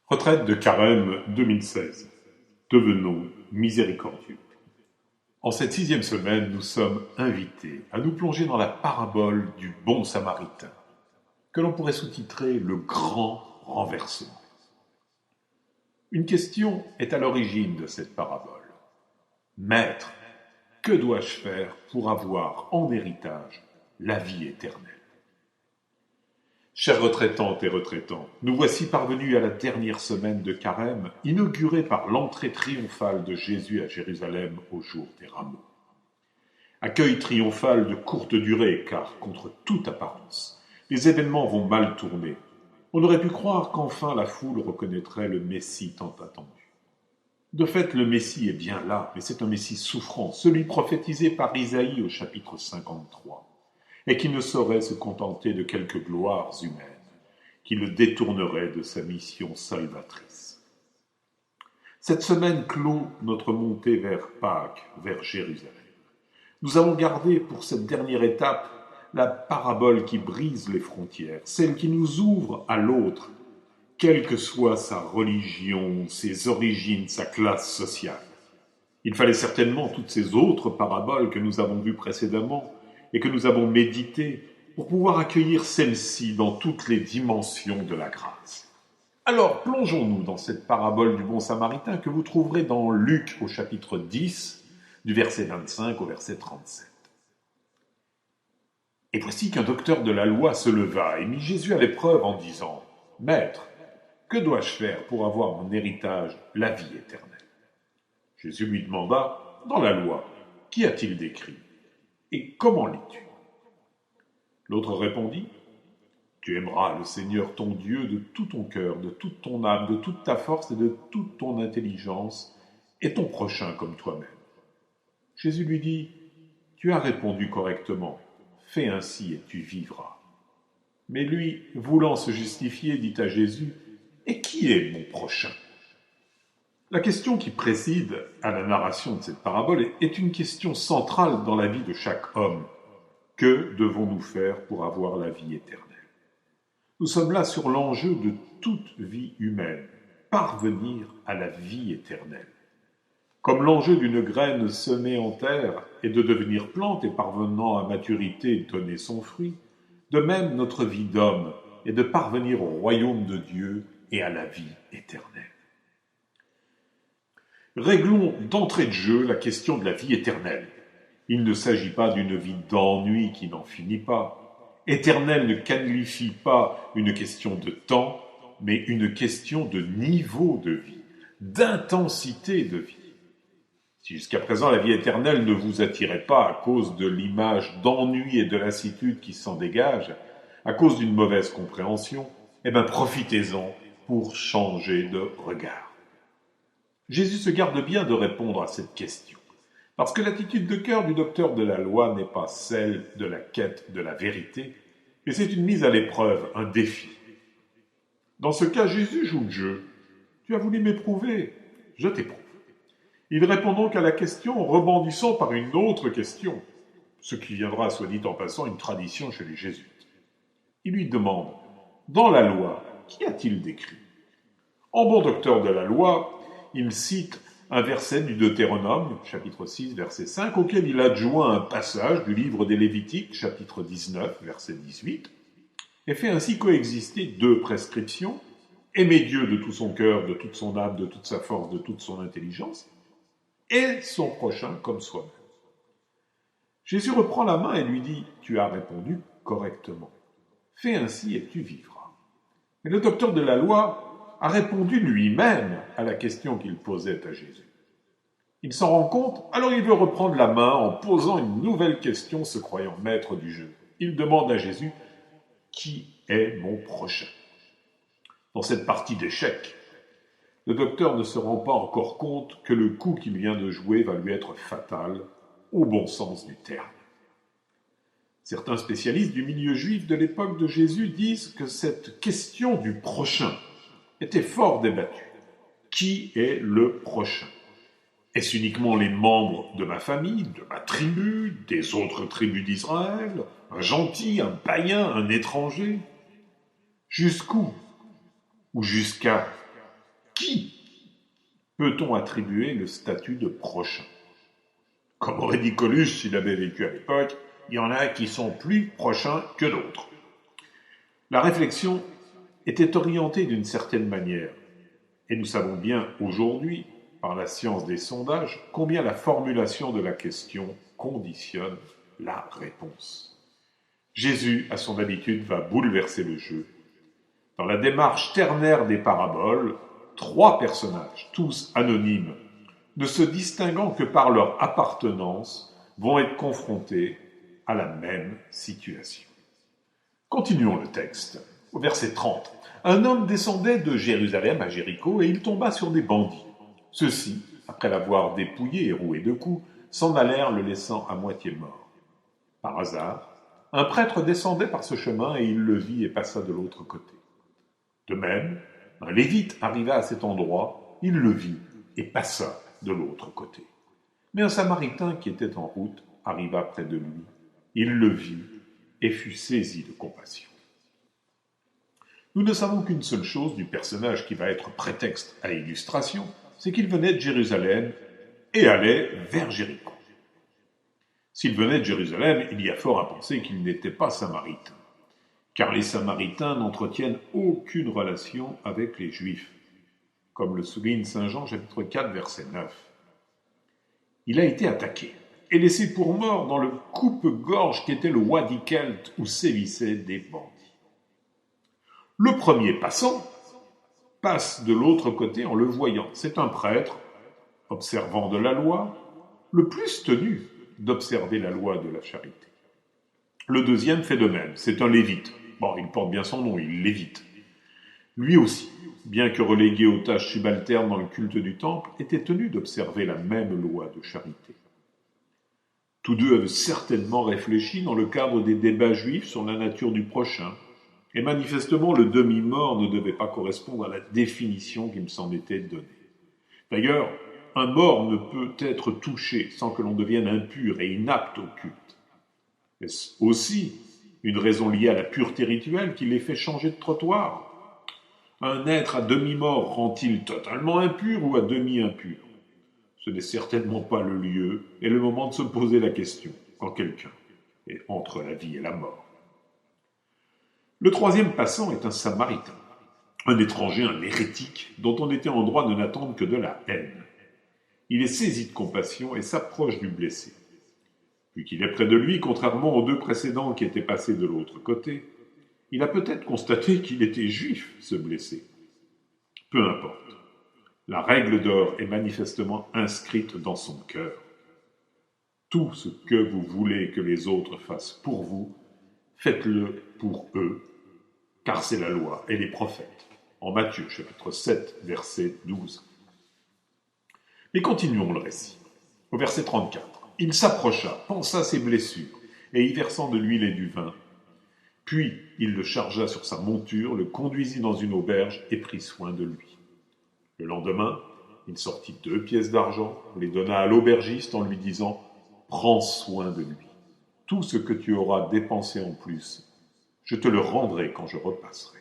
Retraite de Carême 2016. Devenons miséricordieux. En cette 6e semaine, nous sommes invités à nous plonger dans la parabole du bon samaritain, que l'on pourrait sous-titrer le grand renversement. Une question est à l'origine de cette parabole. Maître, que dois-je faire pour avoir en héritage la vie éternelle ? Chers retraitantes et retraitants, nous voici parvenus à la dernière semaine de Carême, inaugurée par l'entrée triomphale de Jésus à Jérusalem au jour des Rameaux. Accueil triomphal de courte durée, car, contre toute apparence, les événements vont mal tourner. On aurait pu croire qu'enfin la foule reconnaîtrait le Messie tant attendu. De fait, le Messie est bien là, mais c'est un Messie souffrant, celui prophétisé par Isaïe au chapitre 53. Et qui ne saurait se contenter de quelques gloires humaines, qui le détourneraient de sa mission salvatrice. Cette semaine clôt notre montée vers Pâques, vers Jérusalem. Nous avons gardé pour cette dernière étape la parabole qui brise les frontières, celle qui nous ouvre à l'autre, quelle que soit sa religion, ses origines, sa classe sociale. Il fallait certainement toutes ces autres paraboles que nous avons vues précédemment, et que nous avons médité pour pouvoir accueillir celle-ci dans toutes les dimensions de la grâce. Alors, plongeons-nous dans cette parabole du bon samaritain que vous trouverez dans Luc au chapitre 10, du verset 25 au verset 37. Et voici qu'un docteur de la loi se leva et mit Jésus à l'épreuve en disant « Maître, que dois-je faire pour avoir en héritage la vie éternelle ?» Jésus lui demanda « Dans la loi, qu'y a-t-il d'écrit ? Et comment lis-tu » L'autre répondit « Tu aimeras le Seigneur ton Dieu de tout ton cœur, de toute ton âme, de toute ta force et de toute ton intelligence, et ton prochain comme toi-même. » Jésus lui dit « Tu as répondu correctement, fais ainsi et tu vivras. » Mais lui, voulant se justifier, dit à Jésus « Et qui est mon prochain ?» La question qui préside à la narration de cette parabole est une question centrale dans la vie de chaque homme. Que devons-nous faire pour avoir la vie éternelle ? Nous sommes là sur l'enjeu de toute vie humaine, parvenir à la vie éternelle. Comme l'enjeu d'une graine semée en terre est de devenir plante et parvenant à maturité donner son fruit, de même notre vie d'homme est de parvenir au royaume de Dieu et à la vie éternelle. Réglons d'entrée de jeu la question de la vie éternelle. Il ne s'agit pas d'une vie d'ennui qui n'en finit pas. Éternel ne qualifie pas une question de temps, mais une question de niveau de vie, d'intensité de vie. Si jusqu'à présent la vie éternelle ne vous attirait pas à cause de l'image d'ennui et de lassitude qui s'en dégage, à cause d'une mauvaise compréhension, profitez-en pour changer de regard. Jésus se garde bien de répondre à cette question, parce que l'attitude de cœur du docteur de la loi n'est pas celle de la quête de la vérité, mais c'est une mise à l'épreuve, un défi. Dans ce cas, Jésus joue le jeu. Tu as voulu m'éprouver, je t'éprouve. Il répond donc à la question en rebondissant par une autre question, ce qui viendra, soit dit en passant, une tradition chez les jésuites. Il lui demande, dans la loi, qu'y a-t-il d'écrit ? En bon docteur de la loi, il cite un verset du Deutéronome, chapitre 6, verset 5, auquel il adjoint un passage du livre des Lévitiques, chapitre 19, verset 18, et fait ainsi coexister deux prescriptions, aimer Dieu de tout son cœur, de toute son âme, de toute sa force, de toute son intelligence, et son prochain comme soi-même. Jésus reprend la main et lui dit « Tu as répondu correctement. Fais ainsi et tu vivras. » Mais le docteur de la loi a répondu lui-même à la question qu'il posait à Jésus. Il s'en rend compte, alors il veut reprendre la main en posant une nouvelle question, se croyant maître du jeu. Il demande à Jésus « Qui est mon prochain ?» Dans cette partie d'échecs, le docteur ne se rend pas encore compte que le coup qu'il vient de jouer va lui être fatal, au bon sens du terme. Certains spécialistes du milieu juif de l'époque de Jésus disent que cette question du prochain était fort débattue. Qui est le prochain ? Est-ce uniquement les membres de ma famille, de ma tribu, des autres tribus d'Israël, un gentil, un païen, un étranger ? Jusqu'où ? Ou jusqu'à peut-on attribuer le statut de prochain? Comme aurait dit Coluche s'il avait vécu à l'époque, il y en a qui sont plus prochains que d'autres. La réflexion était orientée d'une certaine manière, et nous savons bien aujourd'hui, par la science des sondages, combien la formulation de la question conditionne la réponse. Jésus, à son habitude, va bouleverser le jeu. Dans la démarche ternaire des paraboles, 3 personnages, tous anonymes, ne se distinguant que par leur appartenance, vont être confrontés à la même situation. Continuons le texte. Au verset 30. Un homme descendait de Jérusalem à Jéricho et il tomba sur des bandits. Ceux-ci, après l'avoir dépouillé et roué de coups, s'en allèrent le laissant à moitié mort. Par hasard, un prêtre descendait par ce chemin et il le vit et passa de l'autre côté. De même, un lévite arriva à cet endroit, il le vit et passa de l'autre côté. Mais un samaritain qui était en route arriva près de lui, il le vit et fut saisi de compassion. Nous ne savons qu'une seule chose du personnage qui va être prétexte à illustration, c'est qu'il venait de Jérusalem et allait vers Jéricho. S'il venait de Jérusalem, il y a fort à penser qu'il n'était pas samaritain, car les Samaritains n'entretiennent aucune relation avec les Juifs, comme le souligne Saint Jean, chapitre 4, verset 9. Il a été attaqué et laissé pour mort dans le coupe-gorge qu'était le Wadi Kelt où sévissaient des bandits. Le premier passant passe de l'autre côté en le voyant. C'est un prêtre, observant de la loi, le plus tenu d'observer la loi de la charité. Le deuxième fait de même, c'est un lévite. Bon, il porte bien son nom, il lévite. Lui aussi, bien que relégué aux tâches subalternes dans le culte du temple, était tenu d'observer la même loi de charité. Tous deux avaient certainement réfléchi dans le cadre des débats juifs sur la nature du prochain, et manifestement le demi-mort ne devait pas correspondre à la définition qui me s'en était donnée. D'ailleurs, un mort ne peut être touché sans que l'on devienne impur et inapte au culte. Est-ce aussi une raison liée à la pureté rituelle qui les fait changer de trottoir? Un être à demi-mort rend-il totalement impur ou à demi-impur? Ce n'est certainement pas le lieu et le moment de se poser la question quand quelqu'un est entre la vie et la mort. Le troisième passant est un samaritain, un étranger, un hérétique, dont on était en droit de n'attendre que de la haine. Il est saisi de compassion et s'approche du blessé. Vu qu'il est près de lui, contrairement aux 2 précédents qui étaient passés de l'autre côté, il a peut-être constaté qu'il était juif, ce blessé. Peu importe. La règle d'or est manifestement inscrite dans son cœur. Tout ce que vous voulez que les autres fassent pour vous, faites-le pour eux, car c'est la loi et les prophètes. En Matthieu, chapitre 7, verset 12. Mais continuons le récit. Au verset 34. Il s'approcha, pansa ses blessures, et y versant de l'huile et du vin. Puis il le chargea sur sa monture, le conduisit dans une auberge et prit soin de lui. Le lendemain, il sortit 2 pièces d'argent, les donna à l'aubergiste en lui disant « Prends soin de lui. Tout ce que tu auras dépensé en plus, je te le rendrai quand je repasserai. »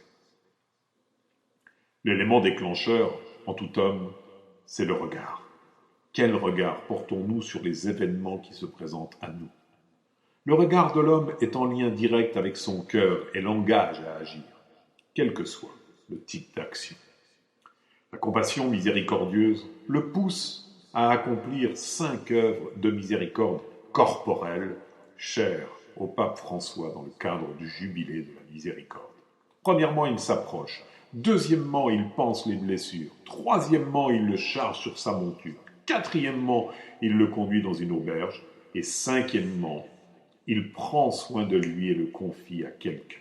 L'élément déclencheur, en tout homme, c'est le regard. Quel regard portons-nous sur les événements qui se présentent à nous? Le regard de l'homme est en lien direct avec son cœur et l'engage à agir, quel que soit le type d'action. La compassion miséricordieuse le pousse à accomplir 5 œuvres de miséricorde corporelle chères au pape François dans le cadre du jubilé de la miséricorde. Premièrement, il s'approche. Deuxièmement, il panse les blessures. Troisièmement, il le charge sur sa monture. Quatrièmement, il le conduit dans une auberge. Et cinquièmement, il prend soin de lui et le confie à quelqu'un.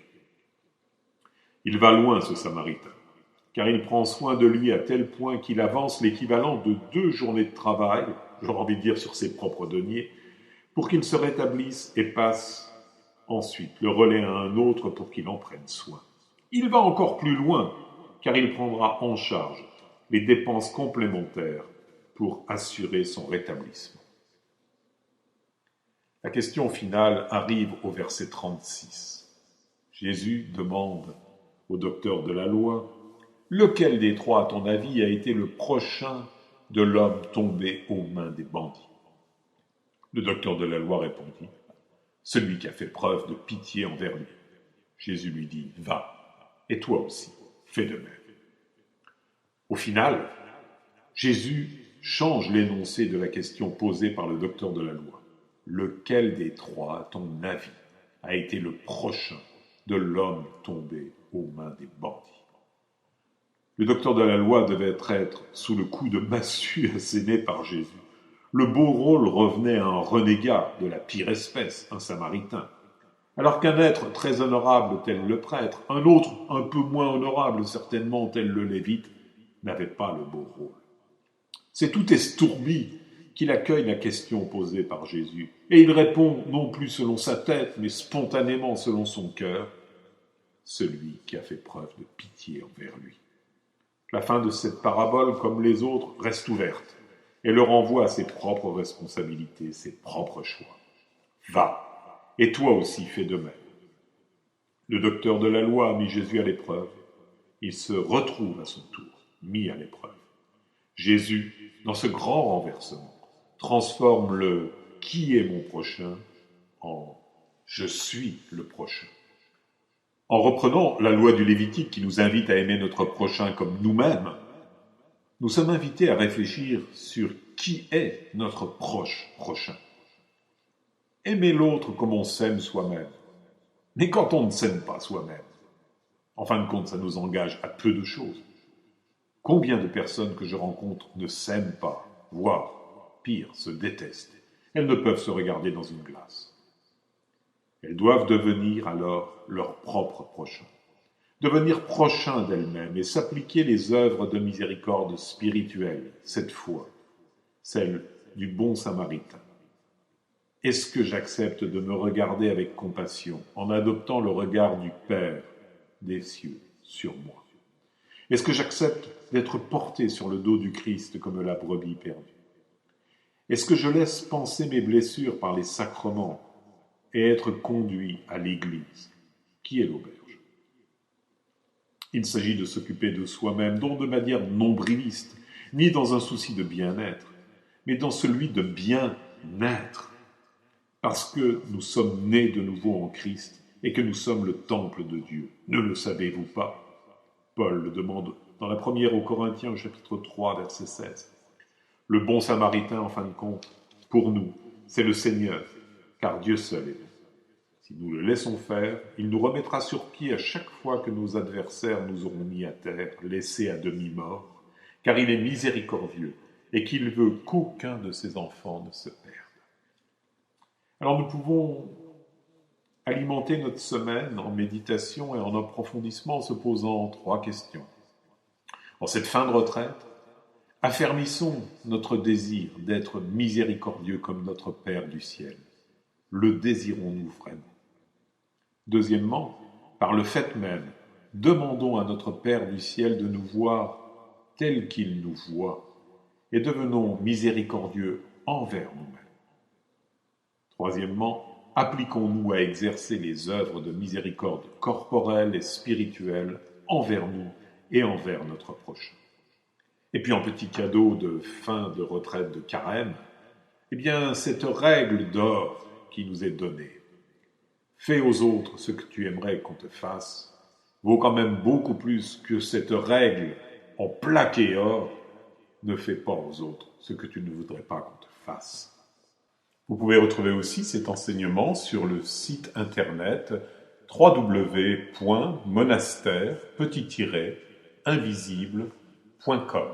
Il va loin, ce Samaritain, car il prend soin de lui à tel point qu'il avance l'équivalent de 2 journées de travail, j'aurais envie de dire sur ses propres deniers, pour qu'il se rétablisse et passe ensuite le relais à un autre pour qu'il en prenne soin. Il va encore plus loin, car il prendra en charge les dépenses complémentaires pour assurer son rétablissement. La question finale arrive au verset 36. Jésus demande au docteur de la loi « Lequel des 3, à ton avis, a été le prochain de l'homme tombé aux mains des bandits. Le docteur de la loi répondit, celui qui a fait preuve de pitié envers lui. Jésus lui dit, va, et toi aussi, fais de même. Au final, Jésus change l'énoncé de la question posée par le docteur de la loi. Lequel des trois, à ton avis, a été le prochain de l'homme tombé aux mains des bandits? Le docteur de la loi devait être sous le coup de massue assénée par Jésus. Le beau rôle revenait à un renégat de la pire espèce, un samaritain. Alors qu'un être très honorable tel le prêtre, un autre un peu moins honorable certainement tel le lévite, n'avait pas le beau rôle. C'est tout estourbi qu'il accueille la question posée par Jésus, et il répond non plus selon sa tête, mais spontanément selon son cœur, celui qui a fait preuve de pitié envers lui. La fin de cette parabole, comme les autres, reste ouverte et le renvoie à ses propres responsabilités, ses propres choix. Va, et toi aussi fais de même. Le docteur de la loi a mis Jésus à l'épreuve. Il se retrouve à son tour mis à l'épreuve. Jésus, dans ce grand renversement, transforme le « qui est mon prochain » en « je suis le prochain ». En reprenant la loi du Lévitique qui nous invite à aimer notre prochain comme nous-mêmes, nous sommes invités à réfléchir sur qui est notre prochain. Aimer l'autre comme on s'aime soi-même. Mais quand on ne s'aime pas soi-même, en fin de compte, ça nous engage à peu de choses. Combien de personnes que je rencontre ne s'aiment pas, voire, pire, se détestent. Elles ne peuvent se regarder dans une glace. Elles doivent devenir alors leur propre prochain. Devenir prochain d'elles-mêmes et s'appliquer les œuvres de miséricorde spirituelle, cette fois, celle du bon samaritain. Est-ce que j'accepte de me regarder avec compassion en adoptant le regard du Père des cieux sur moi? Est-ce que j'accepte d'être porté sur le dos du Christ comme la brebis perdue? Est-ce que je laisse panser mes blessures par les sacrements et être conduit à l'Église, qui est l'auberge? Il s'agit de s'occuper de soi-même, non de manière nombriliste, ni dans un souci de bien-être, mais dans celui de bien-être, parce que nous sommes nés de nouveau en Christ et que nous sommes le temple de Dieu. Ne le savez-vous pas? Paul le demande dans la première aux Corinthiens, au chapitre 3, verset 16. Le bon samaritain, en fin de compte, pour nous, c'est le Seigneur, car Dieu seul est bon. Si nous le laissons faire, il nous remettra sur pied à chaque fois que nos adversaires nous auront mis à terre, laissés à demi-morts, car il est miséricordieux et qu'il veut qu'aucun de ses enfants ne se perde. Alors nous pouvons alimenter notre semaine en méditation et en approfondissement en se posant 3 questions. En cette fin de retraite, affermissons notre désir d'être miséricordieux comme notre Père du ciel. Le désirons-nous vraiment? Deuxièmement, par le fait même, demandons à notre Père du ciel de nous voir tel qu'il nous voit et devenons miséricordieux envers nous-mêmes. Troisièmement, appliquons-nous à exercer les œuvres de miséricorde corporelle et spirituelle envers nous et envers notre prochain. Et puis en petit cadeau de fin de retraite de carême, eh bien cette règle d'or qui nous est donnée, fais aux autres ce que tu aimerais qu'on te fasse, vaut quand même beaucoup plus que cette règle en plaqué or, ne fais pas aux autres ce que tu ne voudrais pas qu'on te fasse. Vous pouvez retrouver aussi cet enseignement sur le site internet www.monastère-invisible.com.